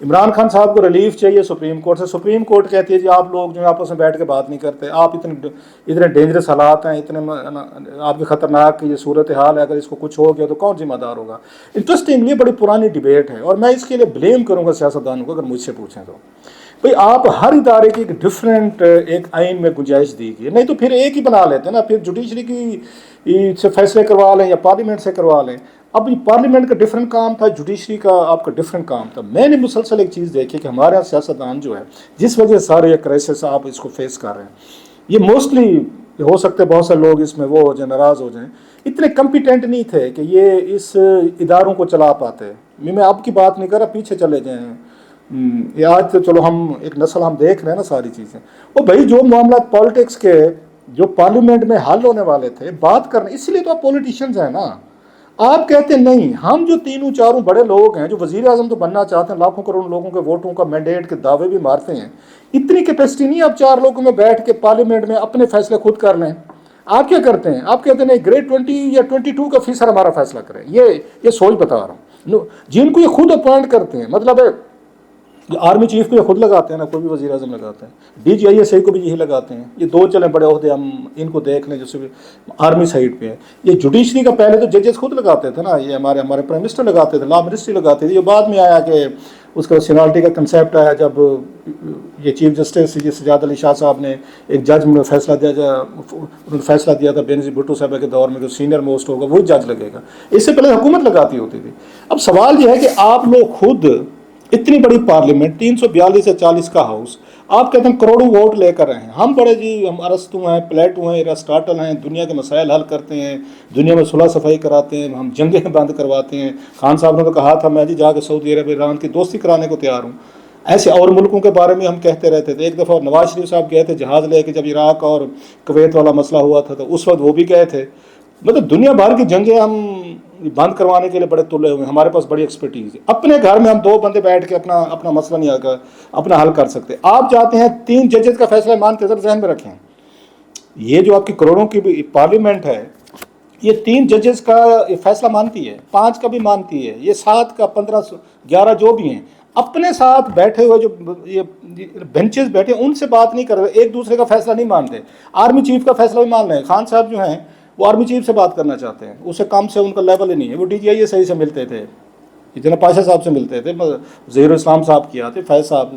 عمران خان صاحب کو ریلیف چاہیے سپریم کورٹ سے. سپریم کورٹ کہتی ہے جی آپ لوگ جو آپس میں بیٹھ کے بات نہیں کرتے, آپ اتنے ڈینجرس حالات ہیں, اتنے آپ کے خطرناک یہ صورت حال ہے, اگر اس کو کچھ ہو گیا تو کون ذمہ دار ہوگا. انٹرسٹنگلی بڑی پرانی ڈیبیٹ ہے, اور میں اس کے لیے بلیم کروں گا سیاستدانوں کو اگر مجھ سے پوچھیں تو. بھئی آپ ہر ادارے کی ایک ڈفرینٹ ایک آئین میں گنجائش دیجیے, نہیں تو پھر ایک ہی بنا لیتے ہیں نا, پھر جوڈیشری کی سے فیصلے کروا لیں یا پارلیمنٹ سے کروا لیں. اب یہ پارلیمنٹ کا ڈفرینٹ کام تھا, جوڈیشری کا آپ کا ڈفرینٹ کام تھا. میں نے مسلسل ایک چیز دیکھی کہ ہمارے یہاں سیاستدان جو ہے, جس وجہ سارے یہ کرائسس آپ اس کو فیس کر رہے ہیں, یہ موسٹلی ہو سکتے بہت سے لوگ اس میں وہ ہو جائیں, ناراض ہو جائیں, اتنے کمپیٹنٹ نہیں تھے کہ یہ اس اداروں کو چلا پاتے. میں اب کی بات نہیں کر رہا, پیچھے چلے جائیں. یہ آج تو چلو ہم ایک نسل ہم دیکھ رہے ہیں نا ساری چیزیں. وہ بھائی جو معاملات پالیٹکس کے جو پارلیمنٹ میں حل ہونے والے تھے بات کرنے, اس لیے تو آپ پولیٹیشینز ہیں نا. آپ کہتے ہیں نہیں, ہم جو تینوں چاروں بڑے لوگ ہیں جو وزیر اعظم تو بننا چاہتے ہیں, لاکھوں کروڑوں لوگوں کے ووٹوں کا مینڈیٹ کے دعوے بھی مارتے ہیں, اتنی کیپیسٹی نہیں آپ 4 لوگوں میں بیٹھ کے پارلیمنٹ میں اپنے فیصلے خود کر لیں. آپ کیا کرتے ہیں, آپ کہتے ہیں نہیں گریڈ 20 یا 22 کا فیصد ہمارا فیصلہ کریں. یہ سوچ بتا رہا ہوں. جن کو یہ خود اپوائنٹ کرتے ہیں, مطلب ہے آرمی چیف کو یہ خود لگاتے ہیں نا, کوئی بھی وزیر اعظم لگاتے ہیں, D G I S I کو بھی یہی لگاتے ہیں. یہ 2 چلیں بڑے عہدے, ہم ان کو دیکھ لیں جیسے آرمی سائڈ پہ ہے. یہ جوڈیشری کا پہلے تو ججز خود لگاتے تھے نا, یہ ہمارے پرائم منسٹر لگاتے تھے, لا منسٹری لگاتے تھے. یہ بعد میں آیا کہ اس کا سینالٹی کا کنسیپٹ آیا جب یہ چیف جسٹس سجاد علی شاہ صاحب نے ایک جج میں فیصلہ دیا تھا بینظیر بھٹو صاحب کے دور میں کہ سینئر موسٹ ہوگا وہ جج لگے گا. اس سے پہلے حکومت لگاتی ہوتی تھی. اب سوال یہ ہے کہ آپ لوگ خود اتنی بڑی پارلیمنٹ 342 سے 40 کا ہاؤس, آپ کہتے ہیں کروڑوں ووٹ لے کر رہے ہیں, ہم بڑے جی ہم ارسطو ہیں, پلیٹو ہیں, ارسٹاٹل ہیں, دنیا کے مسائل حل کرتے ہیں, دنیا میں صلح صفائی کراتے ہیں, ہم جنگیں بند کرواتے ہیں. خان صاحب نے تو کہا تھا میں جی جا کے سعودی عرب ایران کی دوستی کرانے کو تیار ہوں. ایسے اور ملکوں کے بارے میں ہم کہتے رہتے تھے. ایک دفعہ نواز شریف صاحب گئے تھے جہاز لے کے, جب عراق اور کویت والا مسئلہ ہوا تھا تو اس وقت وہ بھی گئے تھے. مطلب دنیا بھر کی جنگیں ہم بند کروانے کے لیے بڑے تلے ہوئے ہیں, ہمارے پاس بڑی ایکسپرٹیز ہے. اپنے گھر میں ہم 2 بندے بیٹھ کے اپنا مسئلہ نہیں آگا اپنا حل کر سکتے. آپ چاہتے ہیں 3 ججز کا فیصلہ مان کے ذہن میں رکھیں, یہ جو آپ کی کروڑوں کی پارلیمنٹ ہے یہ 3 ججز کا فیصلہ مانتی ہے, 5 کا بھی مانتی ہے, یہ 7 کا 15 11 جو بھی ہیں اپنے ساتھ بیٹھے ہوئے جو یہ بینچز بیٹھے ان سے بات نہیں کر رہے, ایک دوسرے کا فیصلہ نہیں مانتے. آرمی چیف کا فیصلہ بھی مان رہے ہیں. خان صاحب جو ہیں وہ آرمی چیف سے بات کرنا چاہتے ہیں, اسے کم سے ان کا لیول ہی نہیں ہے. وہ ڈی جی آئی صحیح سے ملتے تھے, جناب پاشا صاحب سے ملتے تھے, ظہیر اسلام صاحب کیا تھے, فیض صاحب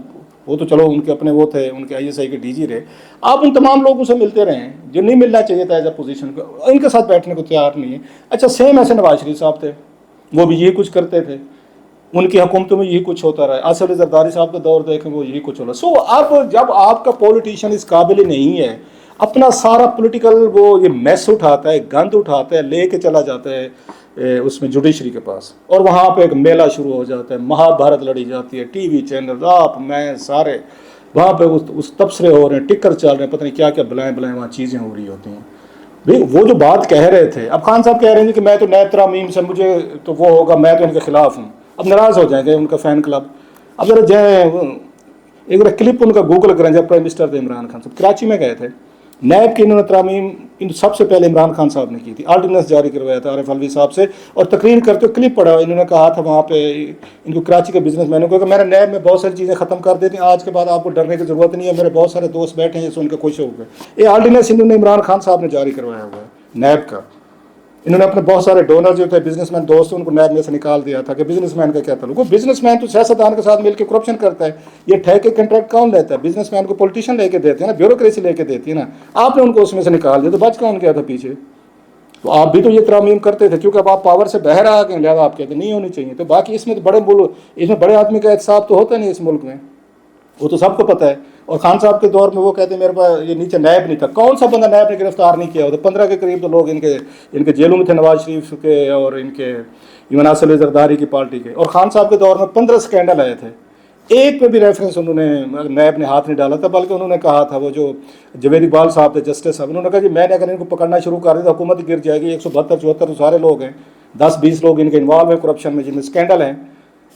وہ تو چلو ان کے اپنے وہ تھے, ان کے آئی ایس آئی کے ڈی جی رہے. آپ ان تمام لوگوں سے ملتے رہے ہیں جو نہیں ملنا چاہیے تھا ایز اے پوزیشن کو, ان کے ساتھ بیٹھنے کو تیار نہیں ہے. اچھا سیم ایسے نواز شریف صاحب تھے, وہ بھی یہی کچھ کرتے تھے, ان کی حکومتوں میں یہی کچھ ہوتا رہا. آصف علی زرداری صاحب کا دور دیکھیں وہ یہی کچھ ہو رہا. سو اب جب آپ کا پولیٹیشین اس قابل ہی نہیں ہے, اپنا سارا پولیٹیکل وہ یہ میس اٹھاتا ہے, گند اٹھاتا ہے, لے کے چلا جاتا ہے اس میں جوڈیشری کے پاس, اور وہاں پہ ایک میلہ شروع ہو جاتا ہے, مہا بھارت لڑی جاتی ہے, ٹی وی چینل آپ میں سارے وہاں پہ اس تبصرے ہو رہے ہیں, ٹکر چل رہے ہیں, پتہ نہیں کیا کیا بلائیں وہاں چیزیں ہو رہی ہوتی ہیں. بھائی وہ جو بات کہہ رہے تھے, اب خان صاحب کہہ رہے ہیں کہ میں تو نیب ترامیم سے مجھے تو وہ ہوگا, میں تو ان کے خلاف ہوں. اب ناراض ہو جائیں گے ان کا فین کلب. اب ذرا جائیں ایک کلپ ان کا گوگل کریں, جب پرائم منسٹر تھے عمران خان صاحب کراچی میں گئے تھے, نیب کی انہوں نے ترامیم سب سے پہلے عمران خان صاحب نے کی تھی, آرڈیننس جاری کروایا تھا عارف الوی صاحب سے, اور تقریر کرتے ہوئے کلپ پڑھا, انہوں نے کہا تھا وہاں پہ ان کو کراچی کے بزنس مینوں کو کہ میں نے نیب میں بہت ساری چیزیں ختم کر دی تھیں, آج کے بعد آپ کو ڈرنے کی ضرورت نہیں ہے, میرے بہت سارے دوست بیٹھے ہیں جس سے ان کے خوش ہو گئے. یہ آرڈیننس انہوں نے عمران خان صاحب نے جاری کروایا ہوا ہے نیب کا. انہوں نے اپنے بہت سارے ڈونر جو تھے بزنس مین دوست ان کو نیب میں سے نکال دیا تھا کہ بزنس مین کا کیا تعلق. وہ بزنس مین تو سیاستدان کے ساتھ مل کے کرپشن کرتا ہے. یہ ٹھیکے کنٹریکٹ کون لیتا ہے؟ بزنس مین کو پولیٹیشین لے کے دیتے ہیں نا, بیوروکریسی لے کے دیتی ہے نا. آپ نے ان کو اس میں سے نکال دیا تو بچ کون گیا تھا پیچھے؟ تو آپ بھی تو یہ ترامیم کرتے تھے, کیونکہ اب آپ پاور سے باہر آ گئے, لہٰذا آپ کہتے نہیں ہونی چاہیے. تو باقی اس میں تو اس میں بڑے آدمی کا احتساب تو ہوتا نہیں اس ملک میں, وہ تو سب کو پتہ ہے. اور خان صاحب کے دور میں وہ کہتے ہیں میرے پاس یہ نیچے نیب نہیں تھا. کون سا بندہ نیب نے گرفتار نہیں کیا ہوتا؟ 15 کے قریب تو لوگ ان کے جیلوں میں تھے, نواز شریف کے اور ان کے آصف علی زرداری کی پارٹی کے. اور خان صاحب کے دور میں 15 سکینڈل آئے تھے, ایک پہ بھی ریفرنس انہوں نے نیب نے ہاتھ نہیں ڈالا تھا, بلکہ انہوں نے کہا تھا, وہ جو جوید اقبال صاحب تھے جسٹس صاحب, انہوں نے کہا جی میں نے اگر ان کو پکڑنا شروع کر دیا تو حکومت گر جائے گی. 172 74 تو سارے لوگ ہیں, 10 20 لوگ ان کے انوالو ہیں کرپشن میں جن میں سکینڈل ہیں,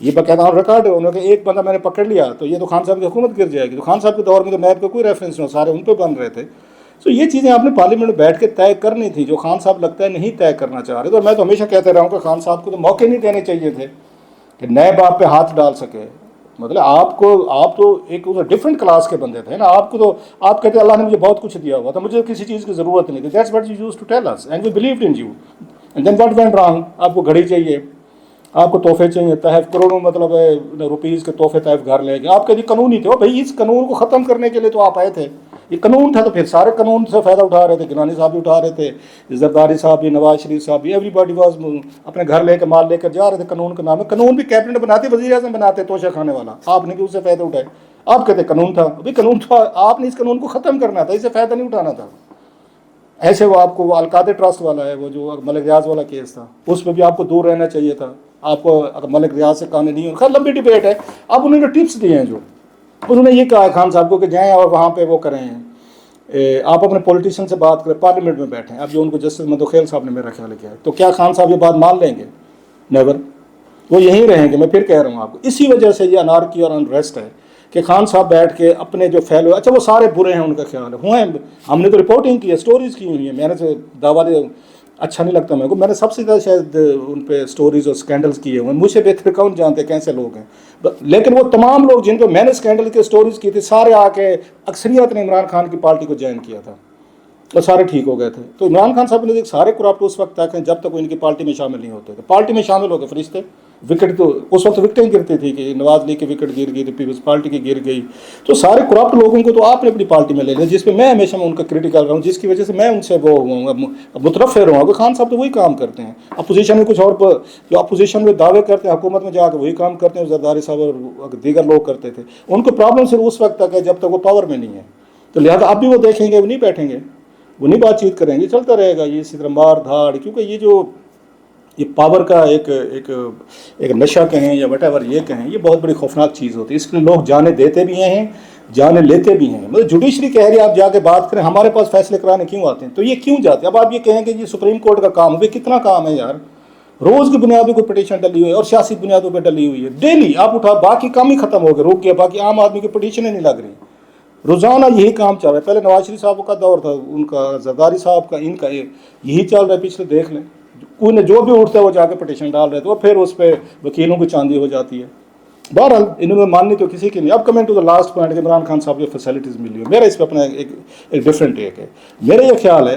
یہ باقاعدہ ریکارڈ ہے. انہوں نے کہا ایک بندہ میں نے پکڑ لیا تو یہ تو خان صاحب کی حکومت گر جائے گی. تو خان صاحب کے دور میں تو نیب کا کوئی ریفرنس نہیں, سارے ان پہ بن رہے تھے. سو یہ چیزیں آپ نے پارلیمنٹ میں بیٹھ کے طے کرنی تھی, جو خان صاحب لگتا ہے نہیں طے کرنا چاہ رہے تھے. اور میں تو ہمیشہ کہتے رہا ہوں کہ خان صاحب کو تو موقع نہیں دینے چاہیے تھے کہ نیب آپ پہ ہاتھ ڈال سکے. مطلب آپ تو ایک ڈفرینٹ کلاس کے بندے تھے نا. آپ کو تو آپ کہتے اللہ نے مجھے بہت کچھ دیا ہوا تھا, مجھے کسی چیز کی ضرورت نہیں تھی. That's what you used to tell us and we believed in you. And then what went wrong. آپ کو گھڑی چاہیے, آپ کو تحفے چاہیے, تحف کروڑوں مطلب روپیز کے تحفے تحف گھر لے گئے. آپ کے لیے قانون ہی تھے بھائی, اس قانون کو ختم کرنے کے لیے تو آپ آئے تھے. یہ قانون تھا تو پھر سارے قانون سے فائدہ اٹھا رہے تھے. گیلانی صاحب بھی اٹھا رہے تھے, زرداری صاحب بھی, نواز شریف صاحب بھی, ایوری باڈی واز اپنے گھر لے کے مال لے کر جا رہے تھے قانون کے نام میں. قانون بھی کیبنٹ بناتے, وزیر اعظم بناتے توشہ کھانے والا. آپ نے بھی اس سے فائدہ اٹھائے. آپ کہتے قانون تھا, ابھی قانون تھا, آپ نے اس قانون کو ختم کرنا تھا, اسے فائدہ نہیں اٹھانا تھا. ایسے وہ آپ کو وہ القادر ٹرسٹ والا ہے, وہ جو ملک ریاض والا کیس تھا, اس میں بھی آپ کو دور رہنا چاہیے تھا. آپ کو اگر ملک ریاض سے کہانی نہیں ہو, خیر لمبی ڈبیٹ ہے. اب انہوں نے ٹپس دیے ہیں, جو انہوں نے یہ کہا ہے خان صاحب کو کہ جائیں اور وہاں پہ وہ کریں, آپ اپنے پولیٹیشین سے بات کریں, پارلیمنٹ میں بیٹھیں. اب جو ان کو جسٹس مدوخیل صاحب نے میرا خیال کیا ہے, تو کیا خان صاحب یہ بات مان لیں گے؟ نیور. وہ یہیں رہیں گے. میں پھر کہہ رہا ہوں آپ کو, اسی وجہ سے یہ انارکی اور انریسٹ ہے کہ خان صاحب بیٹھ کے اپنے جو فیلو, اچھا وہ سارے برے ہیں ان کا خیال ہے, ہوئے ہیں, ہم نے تو رپورٹنگ کی ہے, سٹوریز کی ہوئی ہیں. میں نے دعویٰ اچھا نہیں لگتا میرے کو, میں نے سب سے زیادہ شاید ان پہ سٹوریز اور سکینڈلز کیے ہوئے ہیں. مجھ سے بہتر کون جانتے ہیں کیسے لوگ ہیں. لیکن وہ تمام لوگ جن کو میں نے سکینڈل کے سٹوریز کی تھی, سارے آ کے اکثریت نے عمران خان کی پارٹی کو جوائن کیا تھا اور سارے ٹھیک ہو گئے تھے. تو عمران خان صاحب نے سارے کرپٹ اس وقت تک ہیں جب تک وہ ان کی پارٹی میں شامل نہیں ہوتے تھے. پارٹی میں شامل ہو گئے فرشتے, وکٹ تو اس وقت وکٹیں گرتی تھی کہ نواز لیگ کی وکٹ گر گئی تو پیپلز پارٹی کی گر گئی. تو سارے کرپٹ لوگوں کو تو آپ نے اپنی پارٹی میں لے لیا, جس پہ میں ہمیشہ ان کا کریٹیکل رہا ہوں, جس کی وجہ سے میں ان سے وہ مترفع رہا ہوں. خان صاحب تو وہی کام کرتے ہیں, اپوزیشن میں کچھ اور جو اپوزیشن میں دعوے کرتے ہیں, حکومت میں جا کے وہی کام کرتے ہیں. زرداری صاحب اور دیگر لوگ کرتے تھے. ان کو پرابلم صرف اس وقت تک ہے جب تک وہ پاور میں نہیں ہے. تو لہٰذا اب بھی وہ دیکھیں گے, وہ نہیں بیٹھیں گے, وہ نہیں بات چیت کریں گے, چلتا رہے گا یہ اسی طرح مار دھاڑ. کیونکہ یہ پاور کا ایک نشہ کہیں یا وٹ ایور یہ کہیں, یہ بہت بڑی خوفناک چیز ہوتی ہے. اس لیے لوگ جانے دیتے بھی ہیں, جانے لیتے بھی ہیں. مطلب جوڈیشری کہہ رہی ہے آپ جا کے بات کریں, ہمارے پاس فیصلے کرانے کیوں آتے ہیں؟ تو یہ کیوں جاتے ہیں؟ اب آپ یہ کہیں کہ یہ سپریم کورٹ کا کام ہے, کتنا کام ہے یار. روز کی بنیادوں کو پٹیشن ڈلی ہوئی ہے اور سیاسی بنیادوں پہ ڈلی ہوئی ہے. ڈیلی آپ اٹھا, باقی کام ہی ختم ہو گئے, رک گیا, باقی عام آدمی کی پٹیشنیں نہیں لگ رہی. روزانہ یہی کام چل رہا ہے. پہلے نواز شریف صاحب کا دور تھا, ان کا زرداری صاحب کا, ان کا یہی چل رہا ہے. پچھلے دیکھ لیں, کوئی نے جو بھی اٹھتا ہے وہ جا کے پٹیشن ڈال رہے تھے, وہ پھر اس پہ وکیلوں کی چاندی ہو جاتی ہے. بہرحال انہوں نے ماننی تو کسی کی نہیں. اب coming to the last point کہ عمران خان صاحب کو فیسلٹیز ملی ہو, میرا اس پہ اپنا ایک ڈفرینٹ ٹیک ہے. میرا یہ خیال ہے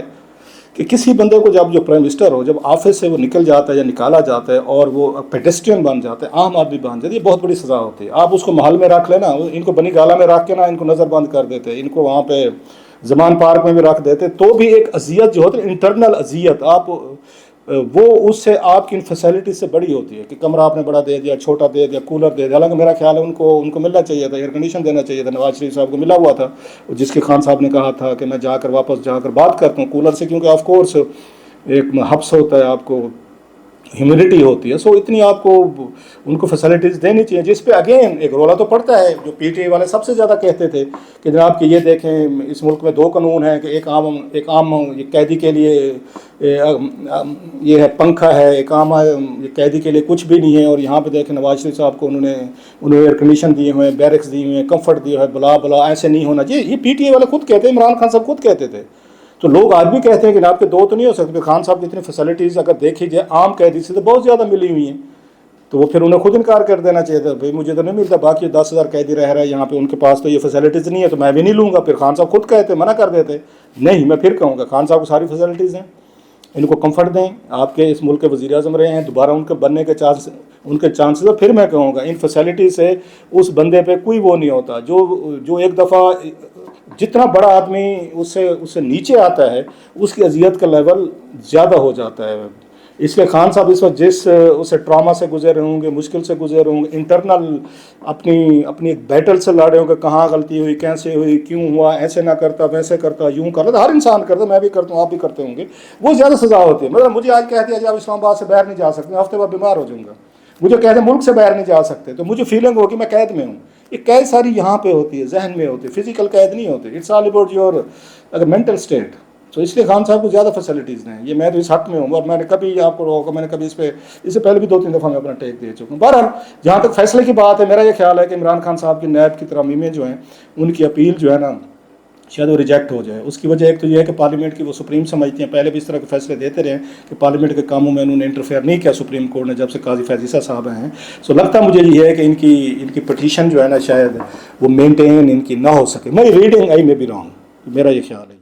کہ کسی بندے کو جب جو پرائم منسٹر ہو, جب آفس سے وہ نکل جاتا ہے یا نکالا جاتا ہے اور وہ پیڈسٹرین بن جاتا ہے, عام آدمی بن جاتا ہے, یہ بہت بڑی سزا ہوتی ہے. آپ اس کو محل میں رکھ لینا, ان کو بنی گالا میں رکھ کے نا ان کو نظر بند کر دیتے, ان کو وہاں پہ زمان پارک میں بھی رکھ دیتے, تو بھی ایک اذیت جو ہوتی ہے انٹرنل اذیت, آپ وہ اس سے آپ کی ان فیسلٹیز سے بڑی ہوتی ہے کہ کمرہ آپ نے بڑا دے دیا, چھوٹا دے دیا, کولر دے دیا. حالانکہ میرا خیال ہے ان کو ملنا چاہیے تھا, ایئر کنڈیشن دینا چاہیے تھا. نواز شریف صاحب کو ملا ہوا تھا, جس کے خان صاحب نے کہا تھا کہ میں جا کر واپس جا کر بات کرتا ہوں کولر سے, کیونکہ آف کورس ایک حبس ہوتا ہے, آپ کو ہیومڈیٹی ہوتی ہے. سو اتنی آپ کو ان کو فیسلٹیز دینی چاہیے, جس پہ اگین ایک رولا تو پڑتا ہے. جو پی ٹی آئی والے سب سے زیادہ کہتے تھے کہ جناب کہ یہ دیکھیں اس ملک میں 2 قانون ہیں, کہ ایک عام قیدی کے لیے یہ ہے پنکھا ہے, ایک عام قیدی کے لیے کچھ بھی نہیں ہے. اور یہاں پہ دیکھیں نواز شریف صاحب کو انہوں نے ایئر کنڈیشن دیے ہوئے ہیں, بیرکس دیے ہوئے ہیں, کمفرٹ دیے ہوئے, بلا بلا ایسے نہیں ہونا چاہیے. یہ پی ٹی آئی والے خود کہتے ہیں, عمران خان صاحب خود کہتے تھے. تو لوگ آج بھی کہتے ہیں کہ آپ کے 2 تو نہیں ہو سکتے. خان صاحب کی اتنی فیسلٹیز اگر دیکھی جائے عام قیدی سے تو بہت زیادہ ملی ہوئی ہیں. تو وہ پھر انہیں خود انکار کر دینا چاہیے تھا, بھائی مجھے تو نہیں ملتا, باقی 10,000 قیدی رہ رہا ہے یہاں پہ, ان کے پاس تو یہ فیسلٹیز نہیں ہے, تو میں بھی نہیں لوں گا. پھر خان صاحب خود کہتے, منع کر دیتے. نہیں, میں پھر کہوں گا خان صاحب کو ساری فیسلٹیز ہیں, ان کو کمفرٹ دیں. آپ کے اس ملک کے وزیر اعظم رہے ہیں, دوبارہ ان کے بننے کے ان کے چانسز ہے. پھر میں کہوں گا ان فیسلٹی سے اس بندے پہ کوئی وہ نہیں ہوتا جو ایک دفعہ جتنا بڑا آدمی اس سے نیچے آتا ہے, اس کی اذیت کا لیول زیادہ ہو جاتا ہے. اس لیے خان صاحب اس وقت جس اسے ٹراما سے گزرے ہوں گے, مشکل سے گزرے ہوں گے, انٹرنل اپنی ایک بیٹل سے لڑے ہوں گے, کہاں غلطی ہوئی, کیسے ہوئی, کیوں ہوا, ایسے نہ کرتا, ویسے کرتا, یوں کرتا. ہر انسان کرتا, میں بھی کرتا ہوں, آپ بھی کرتے ہوں گے. وہ زیادہ سزا ہوتی ہے. مطلب مجھے آج کہہ دیا جب اسلام آباد سے باہر نہیں جا سکتے, ہفتے بعد بیمار ہو جاؤں گا. مجھے کہتے ہیں ملک سے باہر نہیں جا سکتے, تو مجھے فیلنگ ہوگی میں قید میں ہوں. یہ قید ساری یہاں پہ ہوتی ہے, ذہن میں ہوتی ہے, فزیکل قید نہیں ہوتی. اٹس آل اباؤٹ یور اگر مینٹل اسٹیٹ. تو اس لیے خان صاحب کو زیادہ فیسلٹیز ہیں. یہ میں تو اس حق میں ہوں, اور میں نے کبھی آپ کو روکا, میں نے کبھی اس سے پہلے بھی 2-3 دفعہ میں اپنا ٹیک دے چکا ہوں. بہرحال جہاں تک فیصلے کی بات ہے, میرا یہ خیال ہے کہ عمران خان صاحب کی نیب کی ترمیمیں جو ہیں, ان کی اپیل جو ہے نا, شاید وہ ریجیکٹ ہو جائے. اس کی وجہ ایک تو یہ ہے کہ پارلیمنٹ کی وہ سپریم سمجھتے ہیں, پہلے بھی اس طرح کے فیصلے دیتے رہے کہ پارلیمنٹ کے کاموں میں انہوں نے انٹرفیئر نہیں کیا سپریم کورٹ نے جب سے قاضی فیض عیسیٰ صاحب ہیں. سو لگتا مجھے یہ ہے کہ ان کی پٹیشن جو ہے نا شاید وہ مینٹین ان کی نہ ہو سکے. میری ریڈنگ آئی میں بھی رانگ, میرا یہ خیال ہے.